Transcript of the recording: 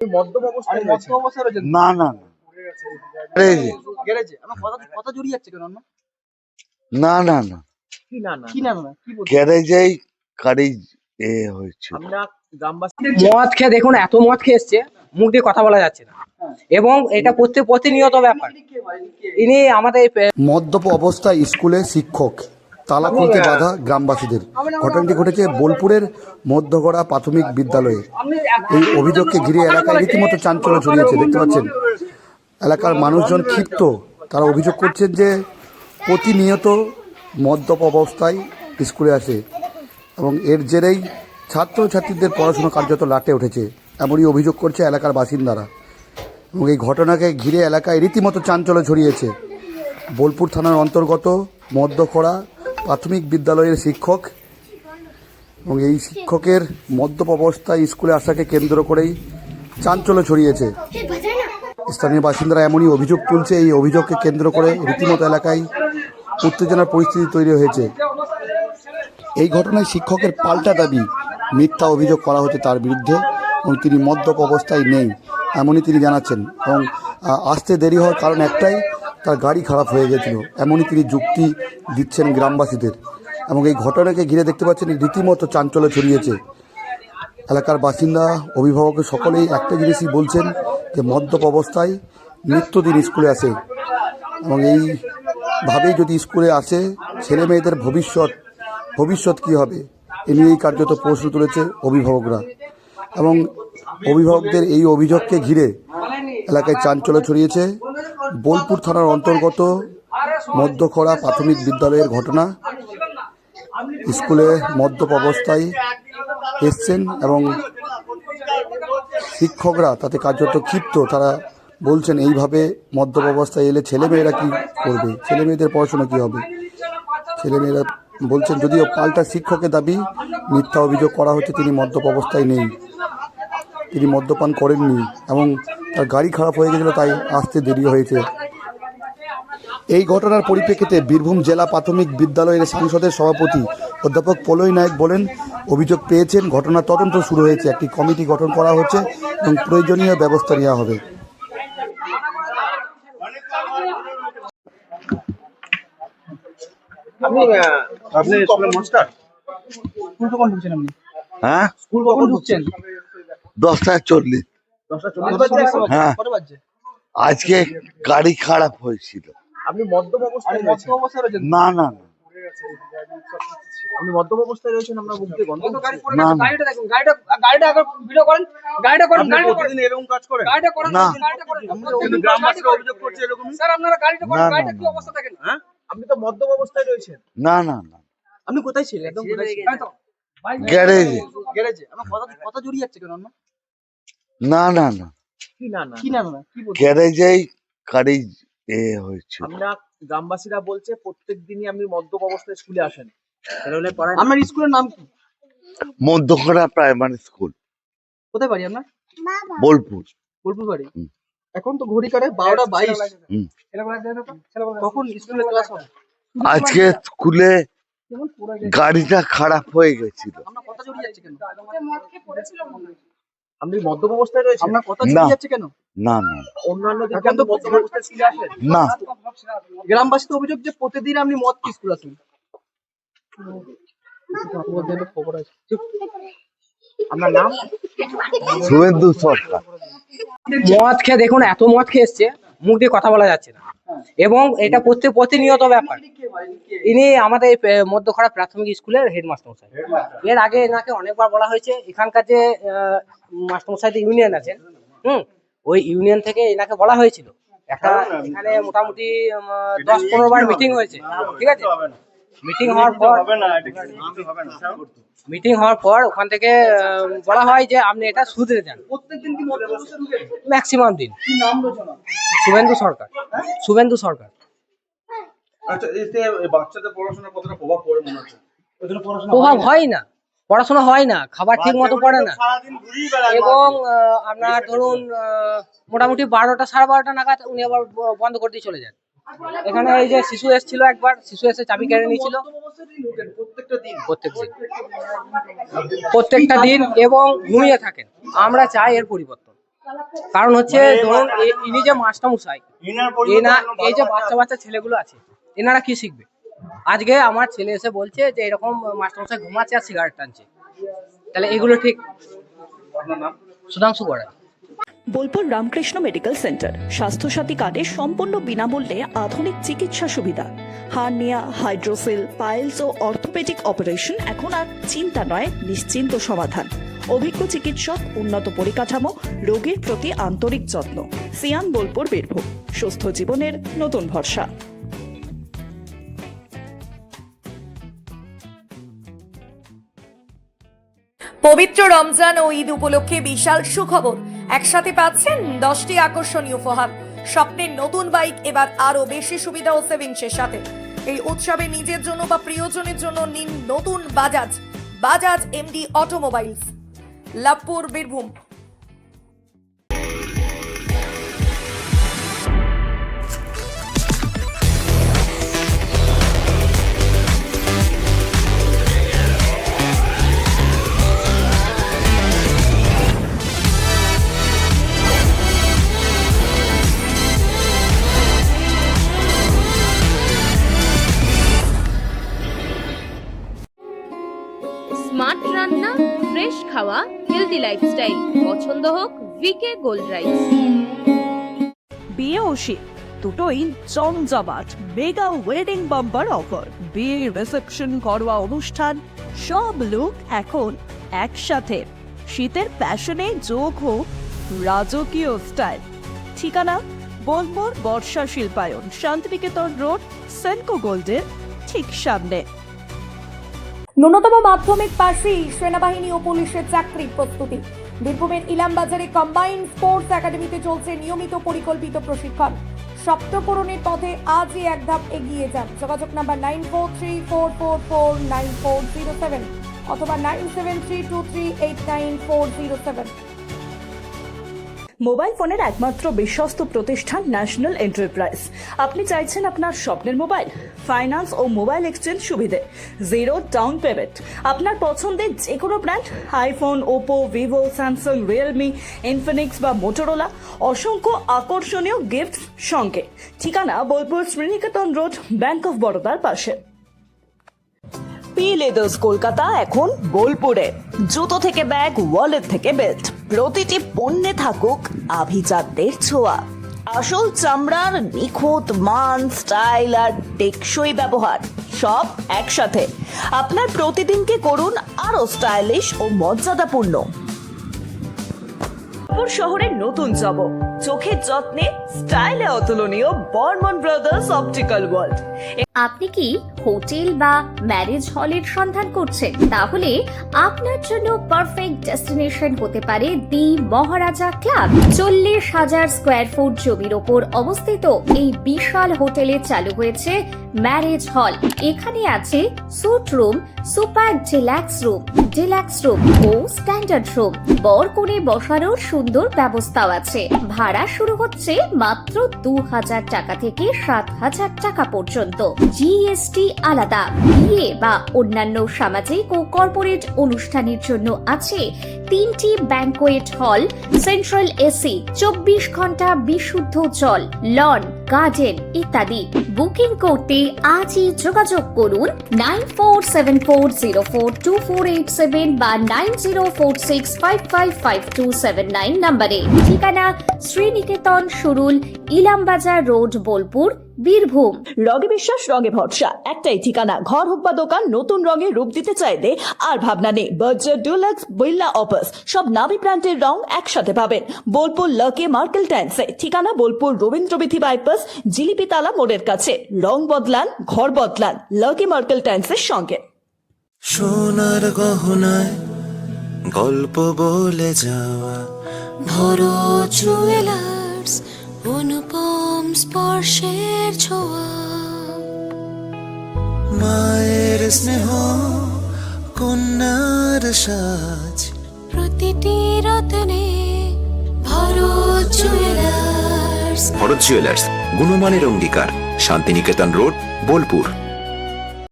মদ্যপ অবস্থায় রয়েছে। না না না গ্যারেজে আমার কথা জড়িয়ে যাচ্ছে কেন না? না না না কি না না কি না না কি বলছেন? গ্যারেজেই গাড়ি হয়েছিল। আমরা গ্রামবাসী মদ খেয়ে দেখুন, এত মদ খেয়ে এসছে, মুখ দিয়ে কথা বলা যাচ্ছে না, এবং এটা প্রতিনিয়ত ব্যাপার। ইনি আমাদের মদ্যপ অবস্থায় স্কুলে শিক্ষক, তালা খুলতে বাধা গ্রামবাসীদের। ঘটনাটি ঘটেছে বোলপুরের মধ্যগড়া প্রাথমিক বিদ্যালয়ে। এই অভিযোগকে ঘিরে এলাকায় রীতিমতো চাঞ্চল্য ছড়িয়েছে। দেখতে পাচ্ছেন এলাকার মানুষজন ক্ষিপ্ত। তারা অভিযোগ করছেন যে প্রতিনিয়ত মদ্যপ অবস্থায় স্কুলে আসে এবং এর জেরেই ছাত্রছাত্রীদের পড়াশোনা কার্যত লাটে উঠেছে, এমনই অভিযোগ করছে এলাকার বাসিন্দারা। এবং এই ঘটনাকে ঘিরে এলাকায় রীতিমতো চাঞ্চল্য ছড়িয়েছে। বোলপুর থানার অন্তর্গত মধ্যখড়া প্রাথমিক বিদ্যালয়ের শিক্ষক এবং এই শিক্ষকের মদ্যপ অবস্থায় স্কুলে আসাকে কেন্দ্র করেই চাঞ্চল্য ছড়িয়েছে। স্থানীয় বাসিন্দারা এমনই অভিযোগ তুলছে। এই অভিযোগকে কেন্দ্র করে রীতিমতো এলাকায় উত্তেজনার পরিস্থিতি তৈরি হয়েছে। এই ঘটনায় শিক্ষকের পাল্টা দাবি, মিথ্যা অভিযোগ করা হচ্ছে তার বিরুদ্ধে এবং তিনি মদ্যপ অবস্থায় নেই এমনই তিনি জানাচ্ছেন। এবং আসতে দেরি হওয়ার কারণ একটাই, তার গাড়ি খারাপ হয়ে গেছিল, এমনই তিনি যুক্তি দিচ্ছেন গ্রামবাসীদের। এবং এই ঘটনাকে ঘিরে দেখতে পাচ্ছেন রীতিমতো চাঞ্চল্য ছড়িয়েছে। এলাকার বাসিন্দা, অভিভাবক সকলেই একটা জিনিসই বলছেন যে মদ্যপ অবস্থায় নিত্যদিন স্কুলে আসে এবং এইভাবেই যদি স্কুলে আসে ছেলে মেয়েদের ভবিষ্যৎ কী হবে এ নিয়েই কার্যত প্রশ্ন তুলেছে অভিভাবকরা। এবং অভিভাবকদের এই অভিযোগকে ঘিরে এলাকায় চাঞ্চল্য ছড়িয়েছে। বোলপুর থানার অন্তর্গত মধ্যখড়া প্রাথমিক বিদ্যালয়ের ঘটনা। স্কুলে মদ্যপ অবস্থায় এসছেন এবং শিক্ষকরা তাতে কার্যত ক্ষিপ্ত। তারা বলছেন এইভাবে মদ্যপ অবস্থায় এলে ছেলেমেয়েরা কী করবে, ছেলেমেয়েদের পড়াশোনা কী হবে। ছেলেমেয়েরা বলছেন, যদিও পাল্টা শিক্ষকের দাবি, মিথ্যা অভিযোগ করা হচ্ছে তিনি মদ্যপ অবস্থায় নেই, তিনি মদ্যপান করেননি এবং তার গাড়ি খারাপ হয়ে গেছিল তাই আসতে দেরি হয়েছে। এই ঘটনার পরিপ্রেক্ষিতে বীরভূম জেলা প্রাথমিক বিদ্যালয়ের সংসদের সভাপতি অধ্যাপক পলয় নায়ক বলেন, অভিযোগ পেয়েছেন, ঘটনার তদন্ত শুরু হয়েছে, একটি কমিটি গঠন করা হচ্ছে এবং প্রয়োজনীয় ব্যবস্থা নেওয়া হবে। আপনি স্কুলের মাস্টার? স্কুল কখন ঢুকছেন আপনি? হ্যাঁ, স্কুল কখন ঢুকছেন? 10:40। 10:40 বাজছে? হ্যাঁ, কত বাজছে? আজকে গাড়ি খারাপ হয়েছিল। আপনি মদ্যপ অবস্থায় রয়েছেন? না না না আপনি মদ্যপ অবস্থায় রয়েছেন, আপনার মুখ দিয়ে গন্ধ হচ্ছে। না না গাড়িটা দেখুন, গাড়িটা আগে ভিডিও করেন, গাড়িটা করেন, আপনি প্রতিদিন এরকম কাজ করেন? গাড়িটা করেন, না। গাড়িটা করেন। গ্রামবাসীরা অভিযোগ করছে এরকম। স্যার আপনারা গাড়িটা করেন, না, না, গাড়িটা কি না। অবস্থা দেখেন। হ্যাঁ, আপনি তো মদ্যপ অবস্থায় রয়েছেন। না না না আপনি কোথায় ছিলেন? একদম কোথায় ছিলেন? গ্যারেজে। গ্যারেজে আমার কথা জড়িয়ে যাচ্ছে কেন না? না না না কি না না কি না না কি বলছেন? গ্যারেজেই গাড়ি হয়েছিল। আমরা গ্রামবাসীরা বলছে প্রত্যেকদিনই আপনি মদ্যপ অবস্থায় স্কুলে আসেন। আপনার স্কুলের নাম কি? মধ্যখড়া প্রাইমারি স্কুল, কোথায় বাড়ি আপনার? বোলপুর। বোলপুর বাড়ি। হুম। এখন তো ঘড়ি কাটে 12:22। হুম। কখন স্কুলে ক্লাস হবে? আজকে স্কুলে গাড়িটা খারাপ হয়ে গেছিল। আপনার কথা জড়িয়ে যাচ্ছে কেন? আপনি মদ্যপ অবস্থায় রয়েছেন? আপনার কথা না। জড়িয়ে যাচ্ছে কেন? না না অন্যান্য দিন তো মদ্যপ অবস্থায় স্কুলে আসেন। না গ্রামবাসী তো অভিযোগ যে প্রতিদিন আপনি মদ খেয়ে স্কুলে আসেন। আপনার নাম? শুভেন্দু সরকার। মদ খেয়ে দেখুন, এত মদ খেয়ে এসছে, মুখ দিয়ে কথা বলা যাচ্ছে না, এবং এটা প্রতিনিয়ত ব্যাপার। ইনি আমাদের মধ্যখড়া প্রাথমিক স্কুলের হেডমাস্টার মশাই। এর আগে এনাকে অনেকবার বলা হয়েছে, এখানকার যে মাস্টারমশাইদের ইউনিয়ন আছেন, ওই ইউনিয়ন থেকে এনাকে বলা হয়েছিল। একটা এখানে মোটামুটি 10-15 বার মিটিং হয়েছে, ঠিক আছে? মিটিং হওয়ার পর ওখান থেকে বলা হয় যে আপনি এটা শুধরে যান। প্রত্যেকদিন কি মদ্যপ অবস্থায় ঢুকে? ম্যাক্সিমাম দিন। কি নাম রয়েছে না? শুভেন্দু সরকার। শুভেন্দু সরকার। আচ্ছা, এতে বাচ্চাদের পড়াশোনা কতটা প্রভাব পড়ে মনে হচ্ছে? প্রভাব হয় না, পড়াশোনা হয় না, খাবার ঠিক মতো পড়ে না, এবং আপনার ধরুন মোটামুটি 12টা 12:30 নাগাদ উনি আবার বন্ধ করে দিয়ে চলে যান। এখানে এই যে শিশু এসেছিল, একবার শিশু এসে চাবি কেড়ে নিয়েছিল। প্রত্যেকটা দিন এবং ঘুমিয়ে থাকেন। আমরা চাই এর পরিবর্তন। কারণ হচ্ছে ধরুন ইনি যে মাস্টারমশাই, এই যে বাচ্চা বাচ্চা ছেলেগুলো আছে, এনারা কি শিখবে? আজকে আমার ছেলে এসে বলছে যে এরকম মাস্টারমশাই ঘুমাচ্ছে আর সিগারেট টানছে, তাহলে এগুলো ঠিক? সুধাংশু গড়াই। বোলপুর রামকৃষ্ণ মেডিকেল সেন্টার স্বাস্থ্যসাথী কার্ডে সম্পূর্ণ বিনামূল্যে আধুনিক চিকিৎসা সুবিধা। হার্নিয়া, হাইড্রোসিল, পাইলস ও অর্থোপেডিক অপারেশন এখন আর চিন্তা নয়, নিশ্চিন্ত সমাধান। অভিজ্ঞ চিকিৎসক, উন্নত পরিকাঠামো, রোগীর প্রতি আন্তরিক যত্ন। সিয়ান বোলপুর, বীরভূম। সুস্থ জীবনের নতুন ভরসা। পবিত্র রমজান ও ঈদ উপলক্ষে বিশাল সুখবর। একসাথে পাচ্ছেন 10টি আকর্ষণীয় উপহার। স্বপ্নের নতুন বাইক এবার আরো বেশি সুবিধা ও সেভিংসের সাথে। এই উৎসবে নিজের জন্য বা প্রিয়জনের জন্য নিন নতুন Bajaj MD automobiles, Labhpur, Birbhum. Smart রান্না, ফ্রেশ খাওয়া, হেলদি লাইফস্টাইল। পছন্দ হোক ভিকে গোল্ড রাইস। বিয়ে ও শীত দুটোই জমজমাট মেগা ওয়েডিং বাম্পার অফার। বিয়ে, রিসেপশন, ঘরোয়া অনুষ্ঠান, সব লুক এখন একসাথে। শীতের প্যাশনে যোগ হোক রাজকীয় স্টাইল। ঠিকানা বোলপুর বর্ষা শিল্পায়ন, শান্তিনিকেতন রোড, সেনকো গোল্ডের ঠিক সামনে। ন্যূনতম মাধ্যমিক পাশেই সেনাবাহিনী ও পুলিশের চাকরি প্রস্তুতি। বীরভূমের ইলামবাজারে কম্বাইন্ড স্পোর্টস একাডেমিতে চলছে নিয়মিত পরিকল্পিত প্রশিক্ষণ। সপ্তপূরণের পথে আজই এক ধাপ এগিয়ে যান। যোগাযোগ নাম্বার 9434449407 অথবা 9732389407। মোবাইল ফোনের একমাত্র বিশ্বস্ত প্রতিষ্ঠান ন্যাশনাল এন্টারপ্রাইজ। আপনি চাইছেন আপনার স্বপ্নের মোবাইল, ফাইন্যান্স ও মোবাইল এক্সচেঞ্জ সুবিধে, জিরো ডাউন পেমেন্ট। আপনার পছন্দের যে কোনো brand, iPhone, Oppo, Vivo, Samsung, Realme, Infinix বা মোটরোলা, অসংখ্য আকর্ষণীয় গিফট সঙ্গে। ঠিকানা Bolpur Sriniketan road, bank of বরোদার পাশে। পি লেদার্স কলকাতা এখন বোলপুরে। জুতো থেকে ব্যাগ, ওয়ালেট থেকে বেল্ট, প্রতিটি পণ্যে থাকুক আভিজাত্যের ছোঁয়া। আসল চামড়ার নিখুঁত মান, স্টাইল আর টেকসই ব্যবহার, সব একসাথে। আপনার প্রতিদিনকে করুন আরো স্টাইলিশ ও মর্যাদাপূর্ণ। শহরের নতুন জব, চোখের যত্নে, স্টাইলে অতুলনীয় বর্মন ব্রাদার্স অপটিক্যাল ওয়ার্ল্ড। আপনি কি হোটেল বা ম্যারেজ হলের সন্ধান করছেন? তাহলে আপনার জন্য পারফেক্ট ডেস্টিনেশন হতে পারে দি মহারাজা ক্লাব। 40,000 স্কোয়ার ফুট জমির ওপর অবস্থিত এই বিশাল হোটেলে চালু হয়েছে ম্যারেজ হল। এখানে আছে suite room, super deluxe room ও স্ট্যান্ডার্ড রুম। বর কনে বসানোর সুন্দর ব্যবস্থাও আছে। ভাড়া শুরু হচ্ছে মাত্র 2,000 টাকা থেকে 7,000 টাকা পর্যন্ত। জিএসটি আলাদা। বিয়ে বা অন্যান্য সামাজিক ও কর্পোরেট অনুষ্ঠানের জন্য আছে 3টি ব্যাংকোয়েট হল, সেন্ট্রাল এসি, 24 ঘন্টা বিশুদ্ধ জল, লন, গার্ডেন ইত্যাদি। বুকিং করতে আজই যোগাযোগ করুন 9474042487 বা 9046555279 নম্বরে। ঠিকানা শ্রীনিকেতন সুরুল, ইলামবাজার রোড, বোলপুর, বীরভূম। রঙে বিশ্বাস, রঙে ভরসা, একটাই ঠিকানা। ঘর হোক বা দোকান, নতুন রঙে রূপ দিতে চাইলে আর ভাবনা নেই। বার্জার, ডুলাক্স, বিল্লা, অপাস, সব নামি ব্র্যান্ডের রং একসাথে পাবেন বোলপুর লাকি মার্কেল টাইন্সে। ঠিকানা বোলপুর রবীন্দ্রবিথি বাইপাস, জিলিপিতালা মোড়ের কাছে। রং বদলান, ঘর বদলান, লাকি মার্কেল টাইন্সের সঙ্গে। সোনার গহনায় গল্প বলে যাওয়া ভরো জুয়েলার্স, অনুপম স্পর্শের ছোঁয়া। মায়ের স্নেহ, কন্যার সাজ, প্রতিটি রত্নে ভরো জুয়েলার্স। ভরত জুয়েলার্স, গুণমানের অঙ্গীকার, শান্তিনিকেতন রোড, বোলপুর।